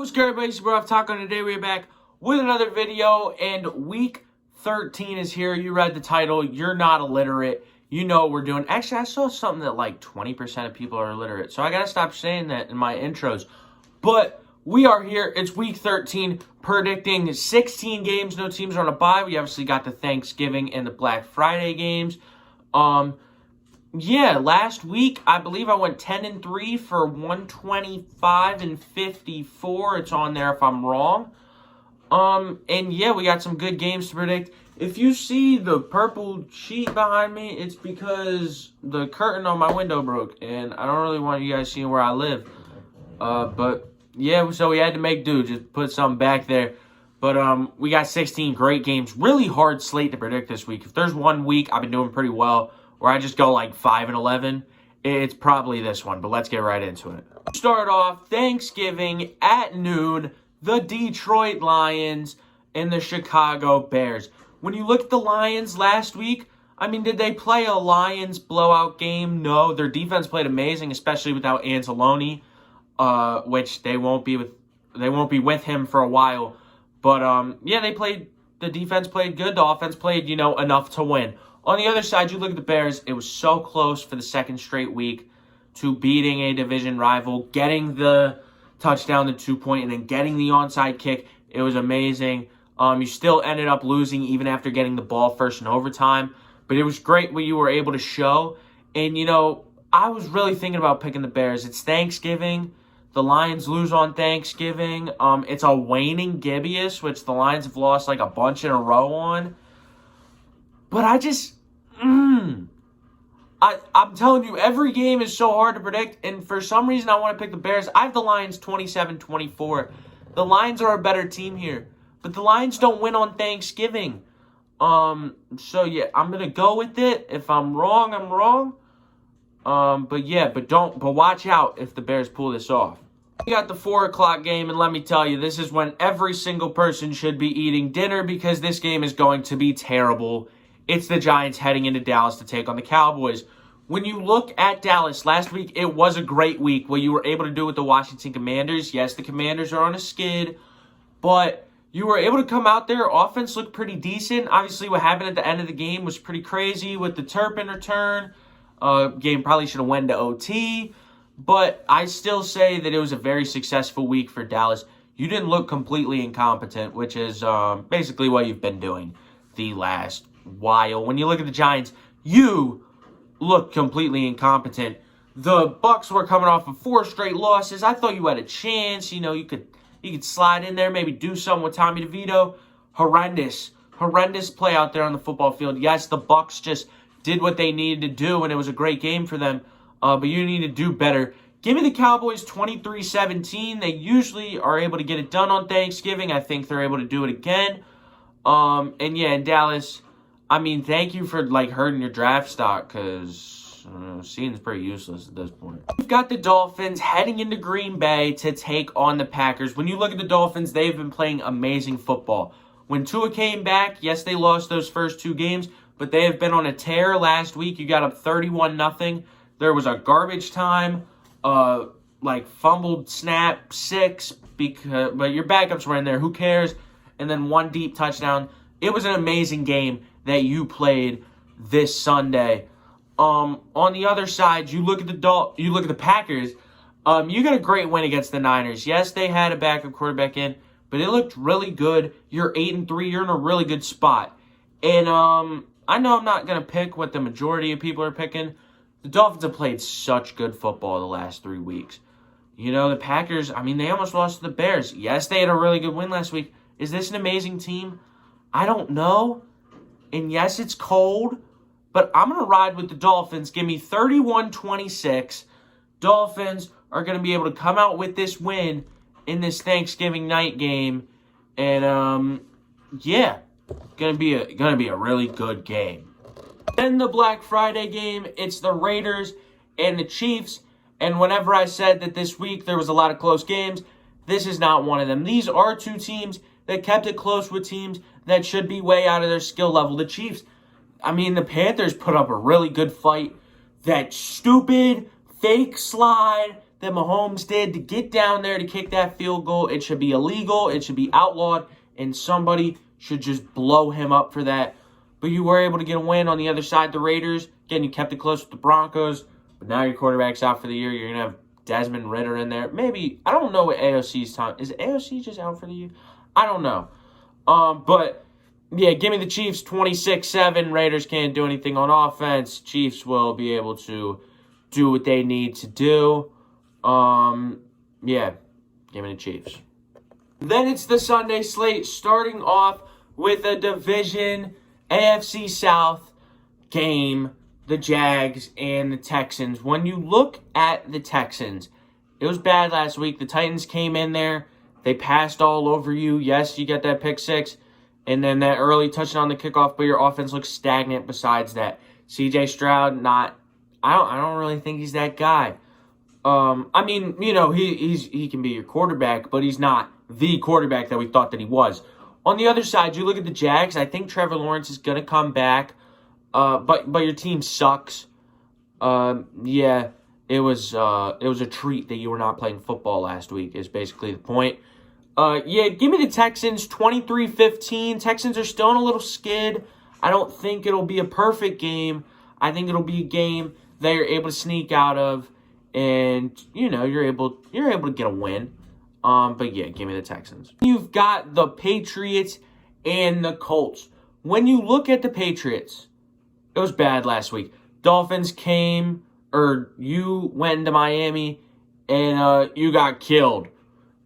What's good, everybody? It's your boy Taco, and today we're back with another video, and week 13 is here. You read the title. You're not illiterate. You know what we're doing. Actually, I saw something that like 20% of people are illiterate, so I gotta stop saying that in my intros. But we are here. It's week 13, predicting 16 games. No teams are on a bye. We obviously got the Thanksgiving and the Black Friday games. Yeah, last week, I believe I went 10-3 for 125 and 54. It's on there if I'm wrong. And yeah, we got some good games to predict. If you see the purple sheet behind me, it's because the curtain on my window broke, and I don't really want you guys seeing where I live. But yeah, so we had to make do, just put something back there. But we got 16 great games. Really hard slate to predict this week. If there's one week I've been doing pretty well, where I just go like 5-11, it's probably this one, but let's get right into it. Start off Thanksgiving at noon, the Detroit Lions and the Chicago Bears. When you look at the Lions last week, I mean, did they play a Lions blowout game? No, their defense played amazing, especially without Anzalone, which they won't be with him for a while. But yeah, the defense played good, the offense played, enough to win. On the other side, you look at the Bears, it was so close for the second straight week to beating a division rival, getting the touchdown, the 2-point, and then getting the onside kick. It was amazing. You still ended up losing even after getting the ball first in overtime, but it was great what you were able to show. And, I was really thinking about picking the Bears. It's Thanksgiving. The Lions lose on Thanksgiving. It's a waning Gibeus, which the Lions have lost like a bunch in a row on. But I'm telling you, every game is so hard to predict, and for some reason I want to pick the Bears. I have the Lions 27-24. The Lions are a better team here, but the Lions don't win on Thanksgiving. So yeah, I'm gonna go with it. If I'm wrong, I'm wrong. But watch out if the Bears pull this off. We got the 4 o'clock game, and let me tell you, this is when every single person should be eating dinner because this game is going to be terrible. It's the Giants heading into Dallas to take on the Cowboys. When you look at Dallas, last week, it was a great week. What you were able to do with the Washington Commanders, yes, the Commanders are on a skid, but you were able to come out there. Offense looked pretty decent. Obviously, what happened at the end of the game was pretty crazy with the Turpin return. Game probably should have went to OT, but I still say that it was a very successful week for Dallas. You didn't look completely incompetent, which is basically what you've been doing the last while. When you look at the Giants, you look completely incompetent. The Bucs were coming off of 4 straight losses. I thought you had a chance. You could slide in there, maybe do something with Tommy DeVito. Horrendous play out there on the football field. Yes, the Bucs just did what they needed to do, and it was a great game for them. But you need to do better. Give me the Cowboys 23-17. They usually are able to get it done on Thanksgiving. I think they're able to do it again. And yeah, in Dallas, I mean, thank you for, hurting your draft stock, because seeing's pretty useless at this point. We've got the Dolphins heading into Green Bay to take on the Packers. When you look at the Dolphins, they've been playing amazing football. When Tua came back, yes, they lost those first 2 games, but they have been on a tear. Last week, you got up 31-0. There was a garbage time, fumbled snap, 6, but your backups were in there. Who cares? And then 1 deep touchdown. It was an amazing game that you played this Sunday. On the other side, you look at the Packers. You got a great win against the Niners. Yes, they had a backup quarterback in, but it looked really good. You're 8-3. You're in a really good spot. And I know I'm not gonna pick what the majority of people are picking. The Dolphins have played such good football the last 3 weeks. The Packers, I mean, they almost lost to the Bears. Yes, they had a really good win last week. Is this an amazing team? I don't know. And yes, it's cold, but I'm going to ride with the Dolphins. Give me 31-26. Dolphins are going to be able to come out with this win in this Thanksgiving night game. And, yeah, going to be a really good game. Then the Black Friday game, it's the Raiders and the Chiefs. And whenever I said that this week there was a lot of close games, this is not one of them. These are 2 teams that kept it close with teams that should be way out of their skill level. The Chiefs, I mean, the Panthers put up a really good fight. That stupid fake slide that Mahomes did to get down there to kick that field goal. It should be illegal. It should be outlawed, and somebody should just blow him up for that. But you were able to get a win on the other side, the Raiders. Again, you kept it close with the Broncos, but now your quarterback's out for the year. You're going to have Desmond Ridder in there. Maybe, I don't know what AOC's time. Is AOC just out for the year? I don't know. But, yeah, give me the Chiefs 26-7. Raiders can't do anything on offense. Chiefs will be able to do what they need to do. Yeah, give me the Chiefs. Then it's the Sunday slate, starting off with a division AFC South game, the Jags and the Texans. When you look at the Texans, it was bad last week. The Titans came in there. They passed all over you. Yes, you get that pick six, and then that early touchdown on the kickoff, but your offense looks stagnant besides that. CJ Stroud, I don't really think he's that guy. I mean, you know, he can be your quarterback, but he's not the quarterback that we thought that he was. On the other side, you look at the Jags. I think Trevor Lawrence is going to come back, but your team sucks. Yeah, it was a treat that you were not playing football last week is basically the point. Yeah, give me the Texans 23-15. Texans are still in a little skid. I don't think it'll be a perfect game. I think it'll be a game that you're able to sneak out of, and you know you're able to get a win. But yeah, give me the Texans. You've got the Patriots and the Colts. When you look at the Patriots, it was bad last week. Dolphins came, or you went into Miami, and you got killed.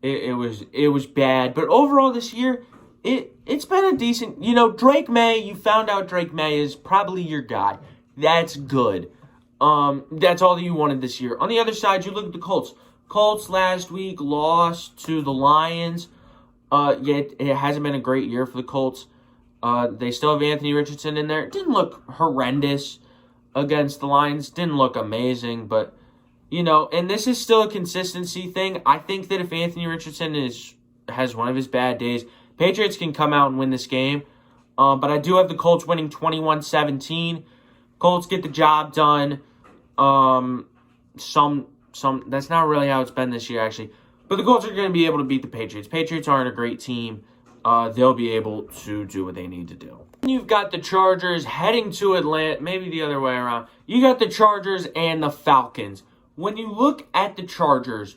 It was bad. But overall this year, it's been a decent. You know, Drake May. You found out Drake May is probably your guy. That's good. That's all that you wanted this year. On the other side, you look at the Colts. Colts last week lost to the Lions. Yet it hasn't been a great year for the Colts. They still have Anthony Richardson in there. It didn't look horrendous against the Lions. Didn't look amazing, but you know, and this is still a consistency thing. I think that if Anthony Richardson has one of his bad days, Patriots can come out and win this game. But I do have the Colts winning 21-17. Colts get the job done. That's not really how it's been this year, actually. But the Colts are going to be able to beat the Patriots. Patriots aren't a great team. They'll be able to do what they need to do. You've got the Chargers heading to Atlanta. Maybe the other way around. You got the Chargers and the Falcons. When you look at the Chargers,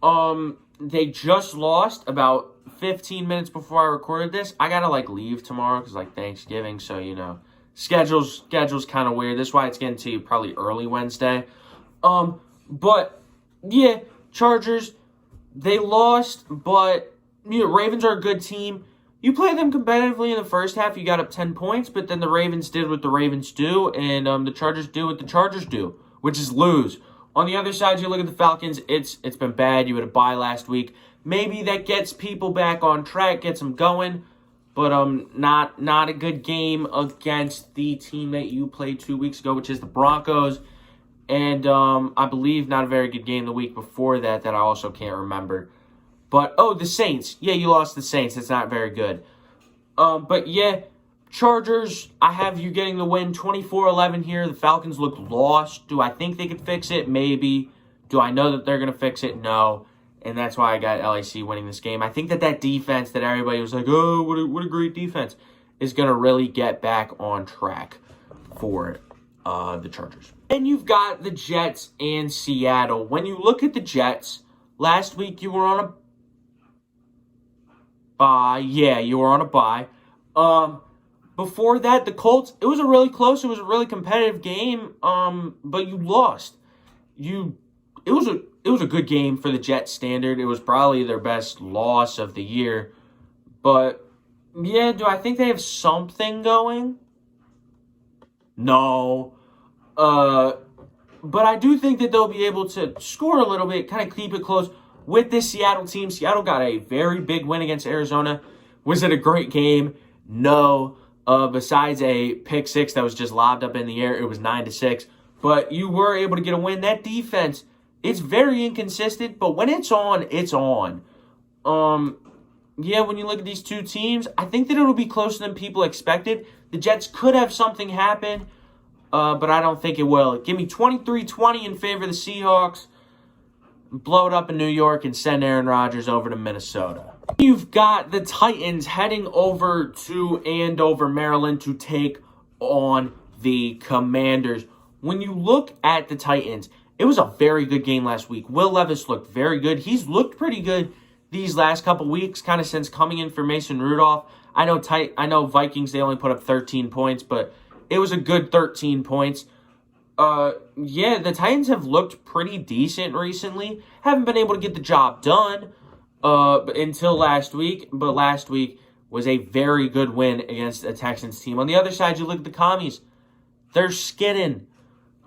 they just lost about 15 minutes before I recorded this. I got to, leave tomorrow because, Thanksgiving. So, you know, schedule's kind of weird. That's why it's getting to you probably early Wednesday. But, yeah, Chargers, they lost, but, you know, Ravens are a good team. You play them competitively in the first half, you got up 10 points, but then the Ravens did what the Ravens do, and the Chargers do what the Chargers do, which is lose. On the other side, you look at the Falcons, it's been bad. You had a bye last week. Maybe that gets people back on track, gets them going, but not a good game against the team that you played 2 weeks ago, which is the Broncos. And I believe not a very good game the week before that I also can't remember. But, the Saints. Yeah, you lost the Saints. That's not very good. But, yeah, Chargers, I have you getting the win 24-11 here. The Falcons look lost. Do I think they could fix it? Maybe. Do I know that they're going to fix it? No. And that's why I got LAC winning this game. I think that defense that everybody was like, oh, what a great defense, is going to really get back on track for the Chargers. And you've got the Jets and Seattle. When you look at the Jets, last week you were on a bye. Yeah, you were on a bye. Before that, the Colts, it was a really close, it was a really competitive game, but you lost. It was a good game for the Jets standard. It was probably their best loss of the year. But, yeah, do I think they have something going? No. But I do think that they'll be able to score a little bit, kind of keep it close with this Seattle team. Seattle got a very big win against Arizona. Was it a great game? No. Besides a pick six that was just lobbed up in the air, it was 9-6. But you were able to get a win. That defense, it's very inconsistent, but when it's on, it's on. Yeah, when you look at these two teams, I think that it'll be closer than people expected. The Jets could have something happen, but I don't think it will. Give me 23-20 in favor of the Seahawks. blow it up in New York and send Aaron Rodgers over to Minnesota. You've got the Titans heading over to Andover, Maryland to take on the Commanders. When you look at the Titans, it was a very good game last week. Will Levis looked very good. He's looked pretty good these last couple weeks, kind of since coming in for Mason Rudolph. I know Vikings, they only put up 13 points, but it was a good 13 points. The Titans have looked pretty decent recently. Haven't been able to get the job done until last week, but last week was a very good win against a Texans team. On the other side, you look at the Commies. They're skinning.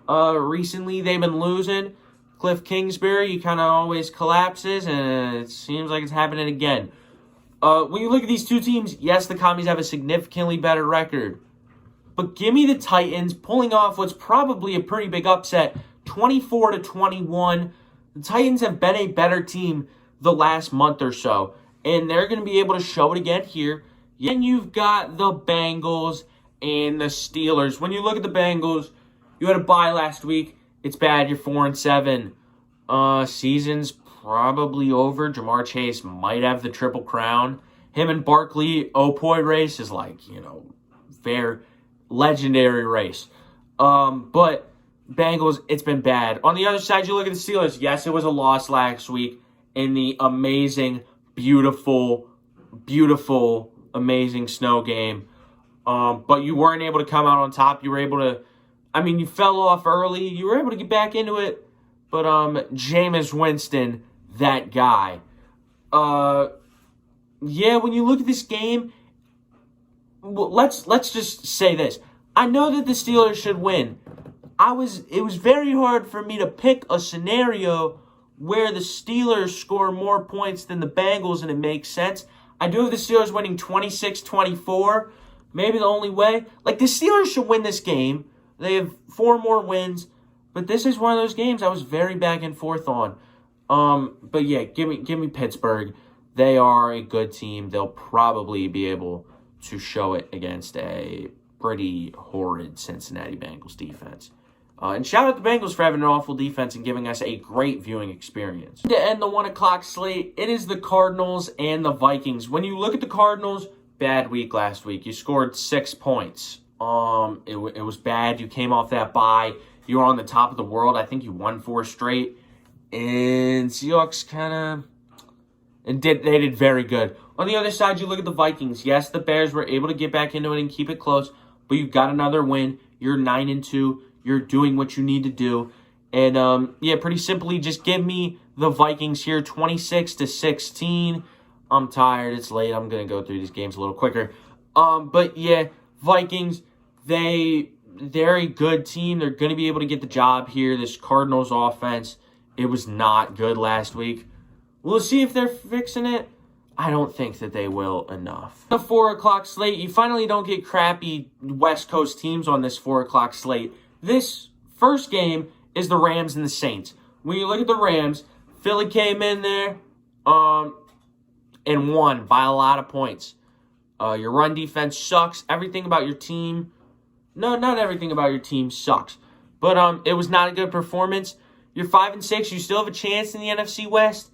Recently, they've been losing. Cliff Kingsbury, he kind of always collapses, and it seems like it's happening again. When you look at these two teams, yes, the Commies have a significantly better record. But give me the Titans pulling off what's probably a pretty big upset, 24-21. The Titans have been a better team the last month or so, and they're going to be able to show it again here. Then you've got the Bengals and the Steelers. When you look at the Bengals, you had a bye last week. It's bad. You're 4-7. Season's probably over. Jamar Chase might have the Triple Crown. Him and Barkley Opoy race is fair, legendary race. But Bengals, it's been bad. On the other side, you look at the Steelers. Yes, it was a loss last week in the amazing, beautiful, amazing snow game. But you weren't able to come out on top. You were able to, you fell off early. You were able to get back into it. But Jameis Winston, that guy. When you look at this game, let's just say this. I know that the Steelers should win. It was very hard for me to pick a scenario where the Steelers score more points than the Bengals, and it makes sense. I do have the Steelers winning 26-24. Maybe the only way. The Steelers should win this game. They have 4 more wins. But this is one of those games I was very back and forth on. But yeah, give me Pittsburgh. They are a good team. They'll probably be able to show it against a pretty horrid Cincinnati Bengals defense. And shout out to the Bengals for having an awful defense and giving us a great viewing experience. To end the 1 o'clock slate, it is the Cardinals and the Vikings. When you look at the Cardinals, bad week last week. You scored 6 points. It was bad. You came off that bye. You were on the top of the world. I think you won 4 straight. And Seahawks they did very good. On the other side, you look at the Vikings. Yes, the Bears were able to get back into it and keep it close, but you got another win. You're 9-2. You're doing what you need to do. And, pretty simply, just give me the Vikings here, 26-16. I'm tired. It's late. I'm going to go through these games a little quicker. Vikings, they're a good team. They're going to be able to get the job here. This Cardinals offense, it was not good last week. We'll see if they're fixing it. I don't think that they will enough. The 4 o'clock slate, you finally don't get crappy West Coast teams on this 4 o'clock slate. This first game is the Rams and the Saints. When you look at the Rams, Philly came in there and won by a lot of points. Your run defense sucks. Everything about your team... No, not everything about your team sucks. But it was not a good performance. You're 5-6. You still have a chance in the NFC West.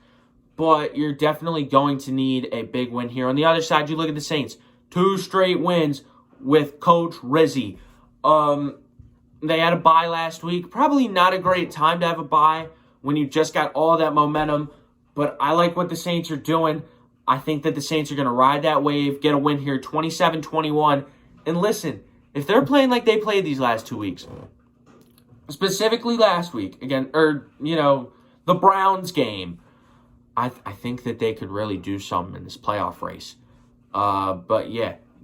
But you're definitely going to need a big win here. On the other side, you look at the Saints. 2 straight wins with Coach Rizzi. They had a bye last week. Probably not a great time to have a bye when you just got all that momentum. But I like what the Saints are doing. I think that the Saints are going to ride that wave, get a win here, 27-21. And listen, if they're playing like they played these last 2 weeks, specifically last week, the Browns game, I think that they could really do something in this playoff race.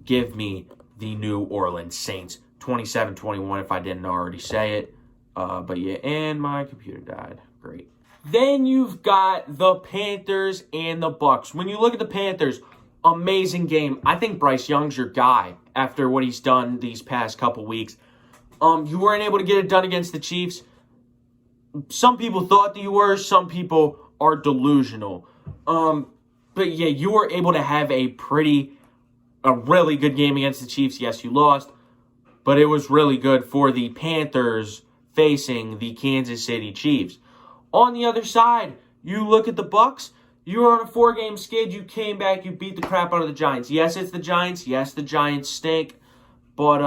Give me the New Orleans Saints, 27-21 if I didn't already say it. And my computer died. Great. Then you've got the Panthers and the Bucks. When you look at the Panthers, amazing game. I think Bryce Young's your guy after what he's done these past couple weeks. You weren't able to get it done against the Chiefs. Some people thought that you were. Some people are delusional. You were able to have a really good game against the Chiefs. Yes, you lost, but it was really good for the Panthers facing the Kansas City Chiefs. On the other side, You look at the Bucks. You were on a 4-game skid. You came back. You beat the crap out of the Giants. Yes, it's the Giants. Yes, the Giants stink. But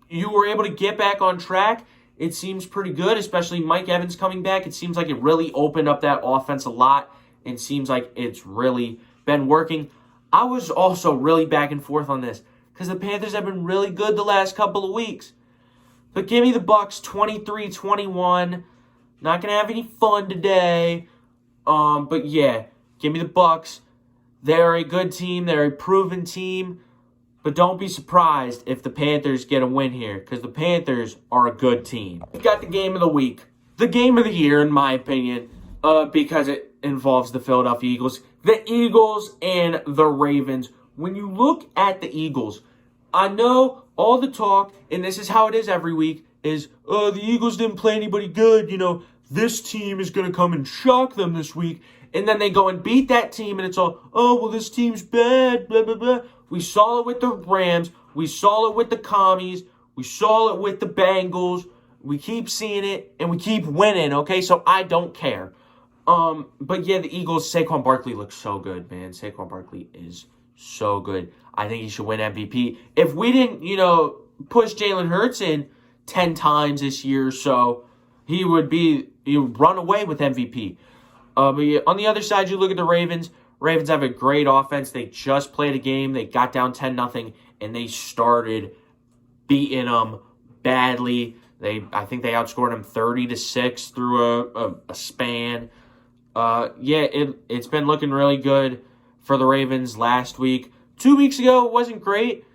you were able to get back on track. It seems pretty good, especially Mike Evans coming back. It seems like it really opened up that offense a lot. It seems like it's really been working. I was also really back and forth on this because the Panthers have been really good the last couple of weeks. But give me the Bucks 23-21. Not going to have any fun today. But yeah, give me the Bucks. They're a good team. They're a proven team. But don't be surprised if the Panthers get a win here, because the Panthers are a good team. We've got the game of the week. The game of the year, in my opinion, because it involves the Philadelphia Eagles. The Eagles and the Ravens. When you look at the Eagles, I know all the talk, and this is how it is every week, is, the Eagles didn't play anybody good. You know, this team is going to come and shock them this week. And then they go and beat that team, and it's all, oh, well, this team's bad, blah, blah, blah. We saw it with the Rams. We saw it with the Commies. We saw it with the Bengals. We keep seeing it, and we keep winning, okay? So I don't care. But yeah, the Eagles, Saquon Barkley looks so good, man. Saquon Barkley is so good. I think he should win MVP. If we didn't, push Jalen Hurts in 10 times this year or so, he would run away with MVP. But yeah, on the other side, you look at the Ravens. Ravens have a great offense. They just played a game. They got down 10-0, and they started beating them badly. I think they outscored them 30-6 through a span. It's been looking really good for the Ravens last week. 2 weeks ago, it wasn't great.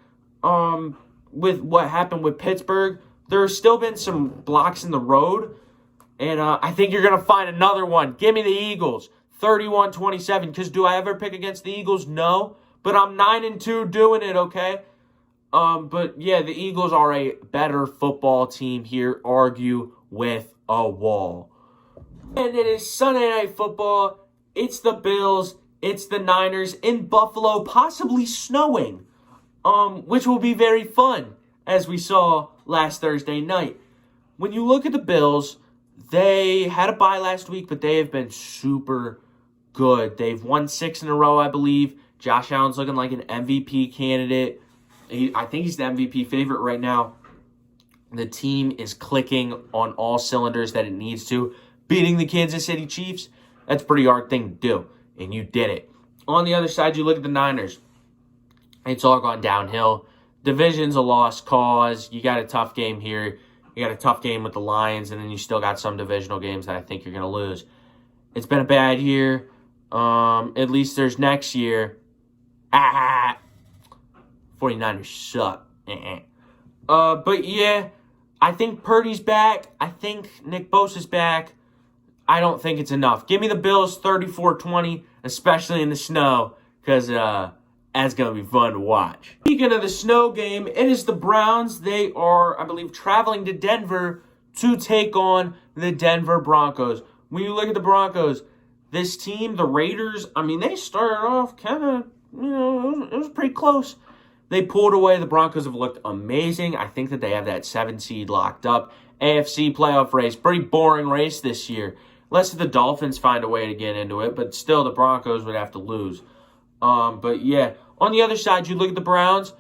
With what happened with Pittsburgh, there's still been some blocks in the road, and I think you're going to find another one. Give me the Eagles, 31-27, because do I ever pick against the Eagles? No, but I'm 9-2 doing it, okay? But yeah, the Eagles are a better football team here, argue with a wall. And it is Sunday Night Football. It's the Bills, it's the Niners in Buffalo, possibly snowing, which will be very fun, as we saw last Thursday night. When you look at the Bills, they had a bye last week, but they have been super good. They've won 6 in a row, I believe. Josh Allen's looking like an MVP candidate. I think he's the MVP favorite right now. The team is clicking on all cylinders that it needs to. Beating the Kansas City Chiefs, that's a pretty hard thing to do, and you did it. On the other side, you look at the Niners. It's all gone downhill. Division's a lost cause. You got a tough game here. You got a tough game with the Lions, and then you still got some divisional games that I think you're going to lose. It's been a bad year. At least there's next year. 49ers suck. But yeah, I think Purdy's back. I think Nick Bosa's back. I don't think it's enough. Give me the Bills 34-20, especially in the snow, because that's going to be fun to watch. Speaking of the snow game, it is the Browns. They are, I believe, traveling to Denver to take on the Denver Broncos. When you look at the Broncos, this team, the Raiders, they started off kind of, it was pretty close. They pulled away. The Broncos have looked amazing. I think that they have that 7 seed locked up. AFC playoff race, pretty boring race this year. Unless the Dolphins find a way to get into it, but still the Broncos would have to lose. But yeah, on the other side, you look at the Browns.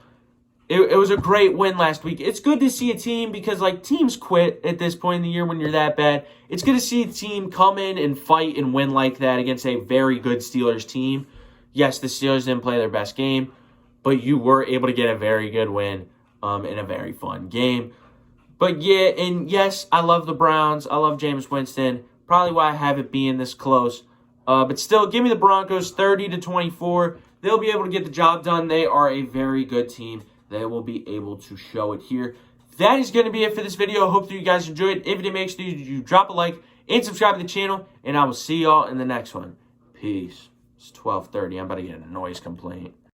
It was a great win last week. It's good to see a team, because teams quit at this point in the year when you're that bad. It's good to see a team come in and fight and win like that against a very good Steelers team. Yes, the Steelers didn't play their best game, but you were able to get a very good win in a very fun game. But yeah, and yes, I love the Browns. I love Jameis Winston. Probably why I have it being this close. But still, give me the Broncos 30-24. They'll be able to get the job done. They are a very good team. They will be able to show it here. That is going to be it for this video. Hope that you guys enjoyed. If you did, make sure you drop a like and subscribe to the channel. And I will see y'all in the next one. Peace. It's 12:30. I'm about to get a noise complaint.